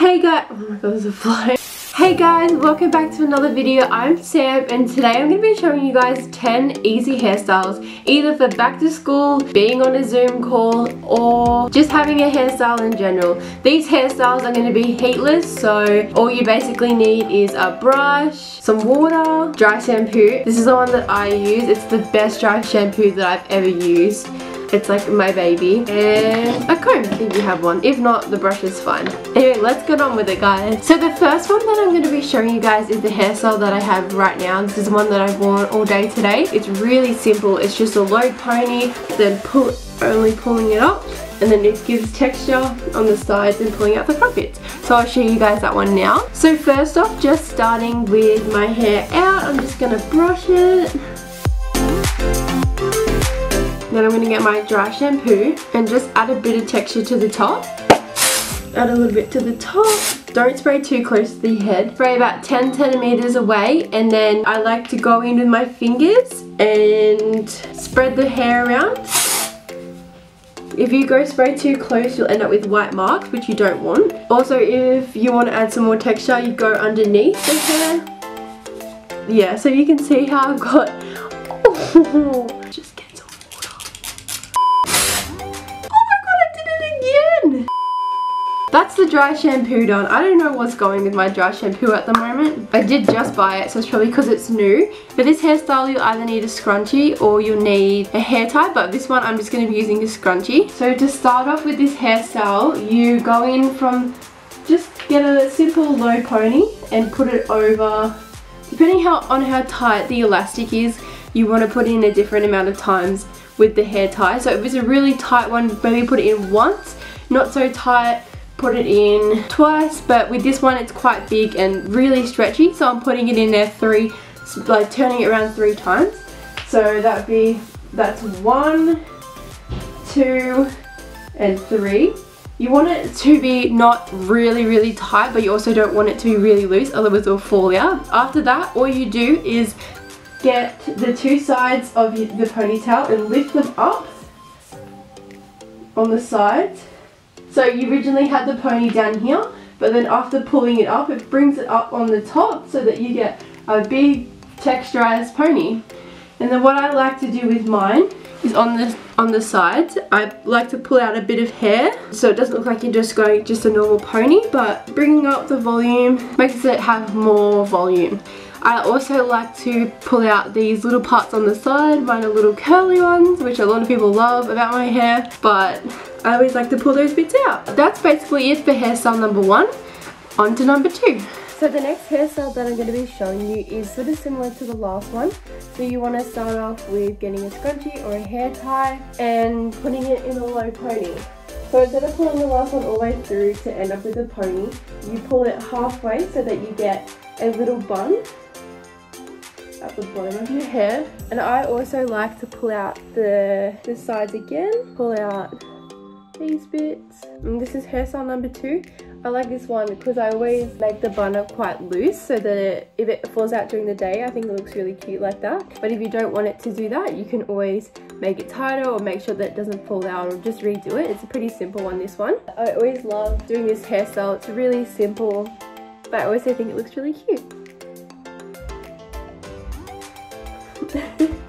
Hey guys, oh my god, there's a fly. Hey guys, welcome back to another video. I'm Sam and today I'm going to be showing you guys 10 easy hairstyles, either for back to school, being on a Zoom call, or just having a hairstyle in general. These hairstyles are going to be heatless, so all you basically need is a brush, some water, dry shampoo. This is the one that I use. It's the best dry shampoo that I've ever used. It's like my baby. And a comb, I think you have one. If not, the brush is fine. Anyway, let's get on with it, guys. So the first one that I'm going to be showing you guys is the hairstyle that I have right now. This is one that I've worn all day today. It's really simple. It's just a low pony, then only pulling it up, and then it gives texture on the sides and pulling out the front bits. So I'll show you guys that one now. So first off, just starting with my hair out, I'm just going to brush it. Then I'm going to get my dry shampoo and just add a bit of texture to the top. Add a little bit to the top. Don't spray too close to the head. Spray about 10 centimeters away, and then I like to go in with my fingers and spread the hair around. If you go spray too close, you'll end up with white marks, which you don't want. Also, if you want to add some more texture, you go underneath the hair. Yeah, so you can see how I've got... Just get some water. Oh my god, I did it again! That's the dry shampoo done. I don't know what's going with my dry shampoo at the moment. I did just buy it, so it's probably because it's new. For this hairstyle, you'll either need a scrunchie or you'll need a hair tie, but this one I'm just going to be using a scrunchie. So to start off with this hairstyle, you go in from, just get a simple low pony and put it over, depending on how tight the elastic is, you want to put in a different amount of times with the hair tie. So if it's a really tight one, maybe put it in once. Not so tight, put it in twice, but with this one it's quite big and really stretchy, so I'm putting it in there turning it around 3 times. So that's 1, 2 and 3. You want it to be not really tight, but you also don't want it to be really loose, otherwise it'll fall out. After that, all you do is get the 2 sides of the ponytail and lift them up on the sides. So you originally had the pony down here, but then after pulling it up, it brings it up on the top so that you get a big texturized pony. And then what I like to do with mine is on the sides, I like to pull out a bit of hair so it doesn't look like you're just going just a normal pony, but bringing up the volume makes it have more volume. I also like to pull out these little parts on the side. Mine are little curly ones, which a lot of people love about my hair, but I always like to pull those bits out. That's basically it for hairstyle number 1. On to number 2. So the next hairstyle that I'm going to be showing you is sort of similar to the last one. So you want to start off with getting a scrunchie or a hair tie and putting it in a low pony. So instead of pulling the last one all the way through to end up with a pony, you pull it halfway so that you get a little bun at the bottom of your hair. And I also like to pull out the sides again, pull out these bits. And this is hairstyle number 2. I like this one because I always make the bun up quite loose so that if it falls out during the day, I think it looks really cute like that. But if you don't want it to do that, you can always make it tighter or make sure that it doesn't fall out, or just redo it. It's a pretty simple one, this one. I always love doing this hairstyle. It's really simple, but I also think it looks really cute.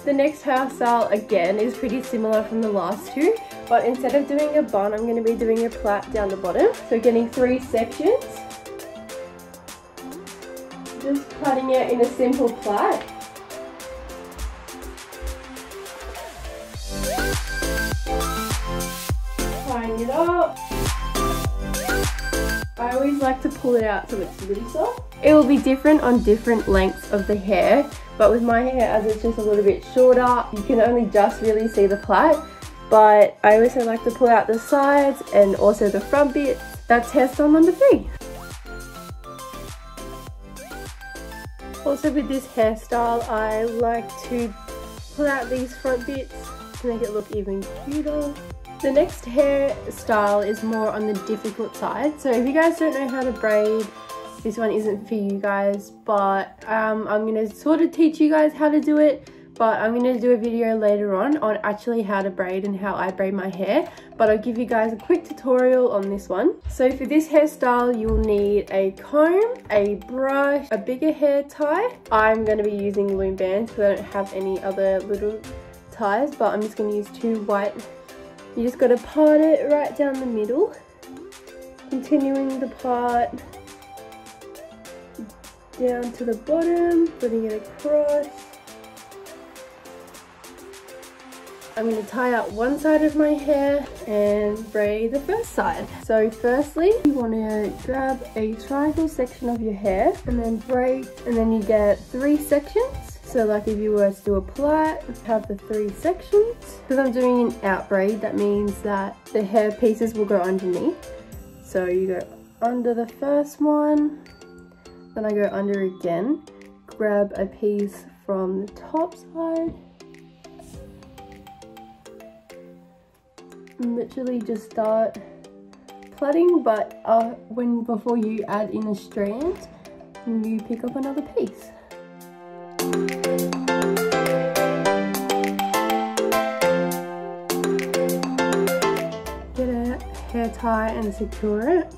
The next hairstyle again is pretty similar from the last 2, but instead of doing a bun, I'm going to be doing a plait down the bottom. So getting 3 sections, just cutting it in a simple plait. Tying it up. I always like to pull it out so it's looser. It will be different on different lengths of the hair, but with my hair, as it's just a little bit shorter, you can only just really see the plait. But I also like to pull out the sides and also the front bit. That's hairstyle number 3. Also with this hairstyle, I like to pull out these front bits to make it look even cuter. The next hairstyle is more on the difficult side. So if you guys don't know how to braid, this one isn't for you guys, but I'm going to sort of teach you guys how to do it. but I'm going to do a video later on actually how to braid and how I braid my hair, but I'll give you guys a quick tutorial on this one. So for this hairstyle you'll need a comb, a brush, a bigger hair tie. I'm going to be using loom bands because I don't have any other little ties, but I'm just going to use 2 white. You just got to part it right down the middle, continuing the part down to the bottom, putting it across. I'm going to tie up one side of my hair and braid the first side. So firstly, you want to grab a triangle section of your hair and then braid, and then you get 3 sections. So like if you were to do a plait, have the 3 sections. Because I'm doing an out braid, that means that the hair pieces will go underneath. So you go under the first one, then I go under again, grab a piece from the top side, and literally just start plaiting, but before you add in a strand, you pick up another piece. Get a hair tie and secure it.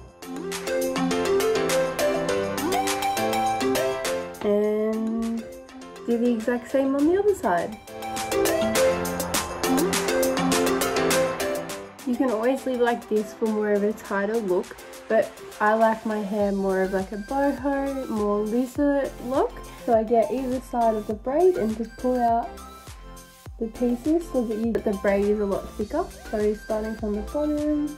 And do the exact same on the other side. You can always leave it like this for more of a tighter look, but I like my hair more of like a boho, more looser look. So I get either side of the braid and just pull out the pieces so that the braid is a lot thicker. So starting from the bottom,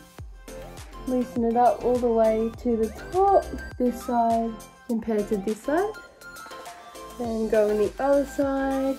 loosen it up all the way to the top, this side compared to this side. Then go on the other side.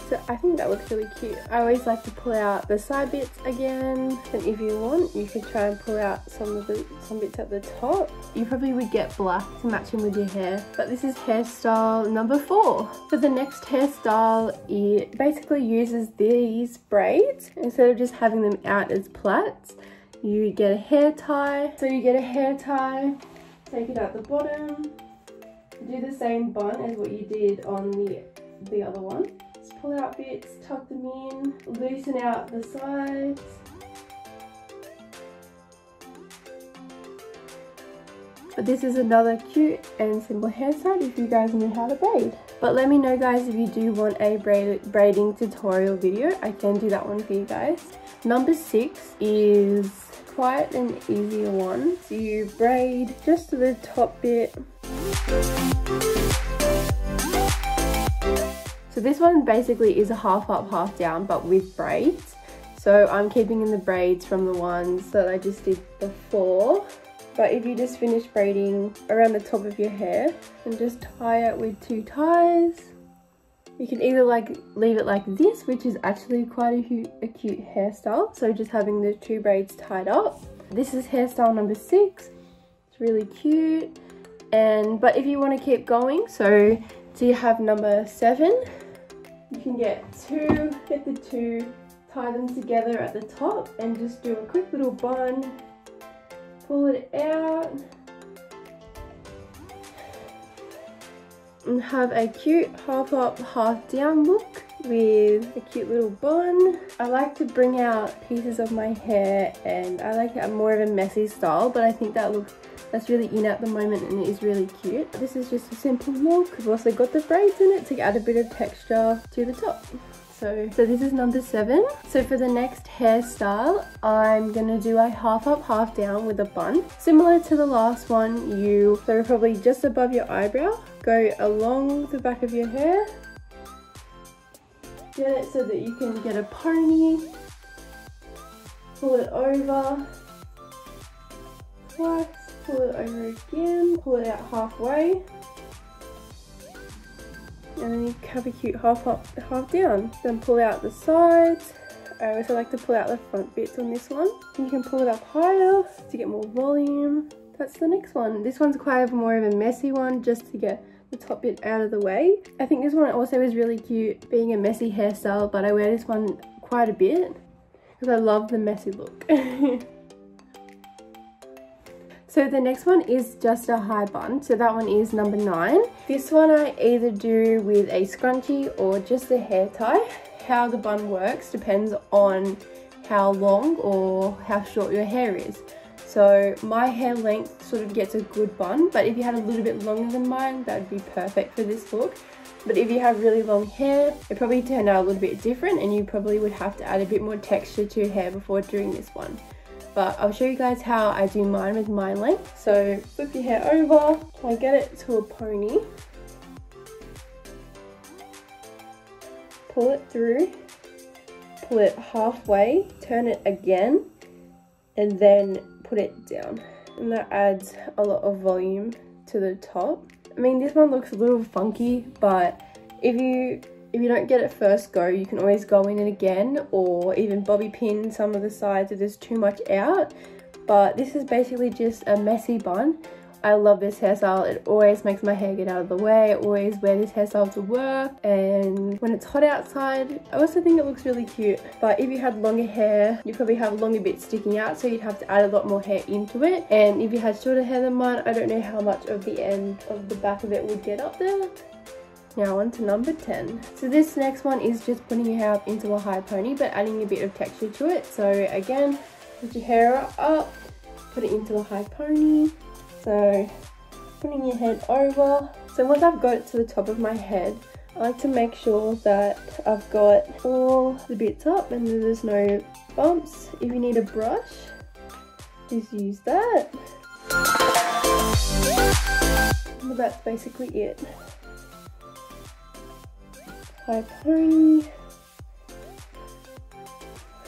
So I think that looks really cute. I always like to pull out the side bits again. And if you want, you could try and pull out some bits at the top. You probably would get black to match in with your hair. But this is hairstyle number 4. For the next hairstyle, it basically uses these braids. Instead of just having them out as plaits, you get a hair tie. So you get a hair tie, take it out the bottom. Do the same bun as what you did on the other one. Just pull out bits, tuck them in, loosen out the sides. But this is another cute and simple hairstyle if you guys know how to braid. But let me know guys if you do want a braiding tutorial video. I can do that one for you guys. Number 6 is quite an easier one. So you braid just to the top bit. So this one basically is a half up, half down, but with braids. So I'm keeping in the braids from the ones that I just did before. But if you just finish braiding around the top of your hair and just tie it with 2 ties, you can either leave it like this, which is actually quite a cute hairstyle. So just having the 2 braids tied up. This is hairstyle number 6. It's really cute. But if you want to keep going, so you have number 7, you can get the 2, tie them together at the top and just do a quick little bun, pull it out, and have a cute half up, half down look with a cute little bun. I like to bring out pieces of my hair, and I like more of a messy style, but I think that's really in at the moment and it is really cute. This is just a simple look. I've also got the braids in it to add a bit of texture to the top. So this is number 7. So for the next hairstyle, I'm gonna do a half up, half down with a bun. Similar to the last one, so probably just above your eyebrow, go along the back of your hair, get it so that you can get a pony, pull it over twice, pull it over again, pull it out halfway, and then you have a cute half up, half down. Then pull out the sides. I also like to pull out the front bits on this one. And you can pull it up higher to get more volume. That's the next one. This one's quite more of a messy one, just to get the top bit out of the way. I think this one also is really cute, being a messy hairstyle, but I wear this one quite a bit because I love the messy look. So the next one is just a high bun. So that one is number 9. This one I either do with a scrunchie or just a hair tie. How the bun works depends on how long or how short your hair is. So my hair length sort of gets a good bun, but if you had a little bit longer than mine, that would be perfect for this look. But if you have really long hair, it probably turned out a little bit different, and you probably would have to add a bit more texture to your hair before doing this one. But I'll show you guys how I do mine with my length. So flip your hair over, try get it to a pony. Pull it through, pull it halfway, turn it again, and then put it down. And that adds a lot of volume to the top. I mean, this one looks a little funky, but if you don't get it first go, you can always go in it again, or even bobby pin some of the sides if there's too much out. But this is basically just a messy bun. I love this hairstyle. It always makes my hair get out of the way. I always wear this hairstyle to work, and when it's hot outside, I also think it looks really cute. But if you had longer hair, you probably have longer bits sticking out, so you'd have to add a lot more hair into it. And if you had shorter hair than mine, I don't know how much of the end of the back of it would get up there. Now on to number 10. So this next one is just putting your hair up into a high pony, but adding a bit of texture to it. So again, put your hair up, put it into a high pony. So putting your head over. So once I've got it to the top of my head, I like to make sure that I've got all the bits up and there's no bumps. If you need a brush, just use that. And that's basically it. High pony.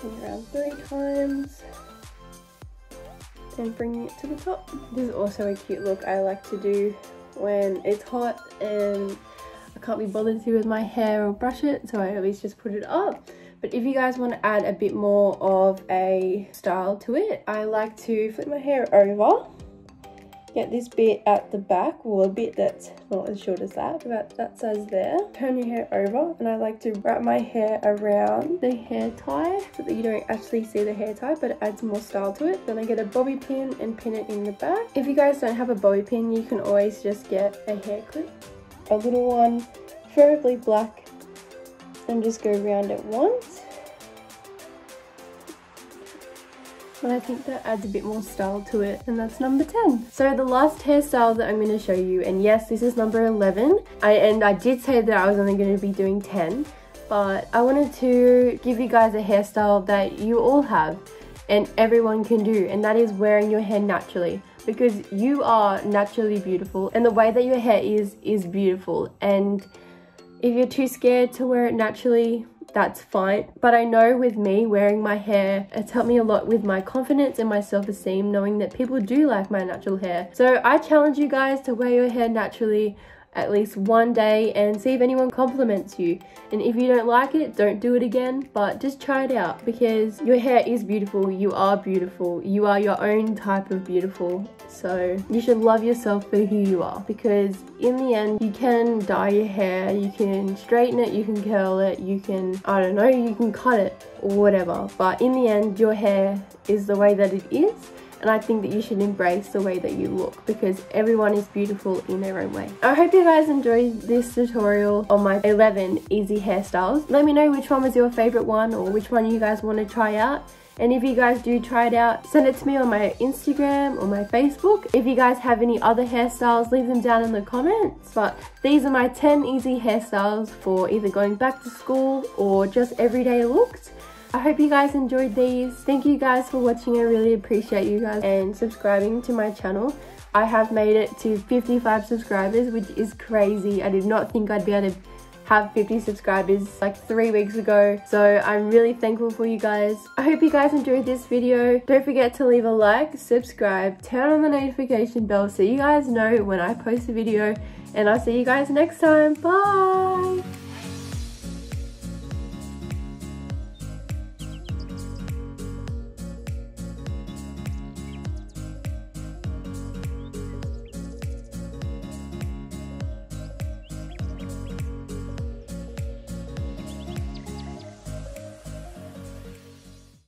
Turn around 3 times. And bringing it to the top. This is also a cute look I like to do when it's hot and I can't be bothered to with my hair or brush it, so I always just put it up. But if you guys want to add a bit more of a style to it, I like to flip my hair over, get this bit at the back, or a bit that's not as short as that, about that size there. Turn your hair over, and I like to wrap my hair around the hair tie so that you don't actually see the hair tie, but it adds more style to it. Then I get a bobby pin and pin it in the back. If you guys don't have a bobby pin, you can always just get a hair clip, a little one, preferably black, and just go around it once. And I think that adds a bit more style to it, and that's number 10. So the last hairstyle that I'm going to show you, and yes, this is number 11, and I did say that I was only going to be doing 10, but I wanted to give you guys a hairstyle that you all have and everyone can do, and that is wearing your hair naturally, because you are naturally beautiful, and the way that your hair is beautiful. And if you're too scared to wear it naturally, that's fine. But I know with me wearing my hair, it's helped me a lot with my confidence and my self-esteem, knowing that people do like my natural hair. So I challenge you guys to wear your hair naturally at least one day and see if anyone compliments you. And if you don't like it, don't do it again, but just try it out, because your hair is beautiful. You are beautiful. You are your own type of beautiful. So you should love yourself for who you are, because in the end, you can dye your hair, you can straighten it, you can curl it, you can, I don't know, you can cut it or whatever. But in the end, your hair is the way that it is. And I think that you should embrace the way that you look, because everyone is beautiful in their own way. I hope you guys enjoyed this tutorial on my 11 easy hairstyles. Let me know which one was your favorite one, or which one you guys want to try out. And if you guys do try it out, send it to me on my Instagram or my Facebook. If you guys have any other hairstyles, leave them down in the comments. But these are my 10 easy hairstyles for either going back to school or just everyday looks. I hope you guys enjoyed these. Thank you guys for watching. I really appreciate you guys, and subscribing to my channel. I have made it to 55 subscribers, which is crazy. I did not think I'd be able to have 50 subscribers like 3 weeks ago, so I'm really thankful for you guys. I hope you guys enjoyed this video. Don't forget to leave a like, subscribe, turn on the notification bell so you guys know when I post a video, and I'll see you guys next time. Bye!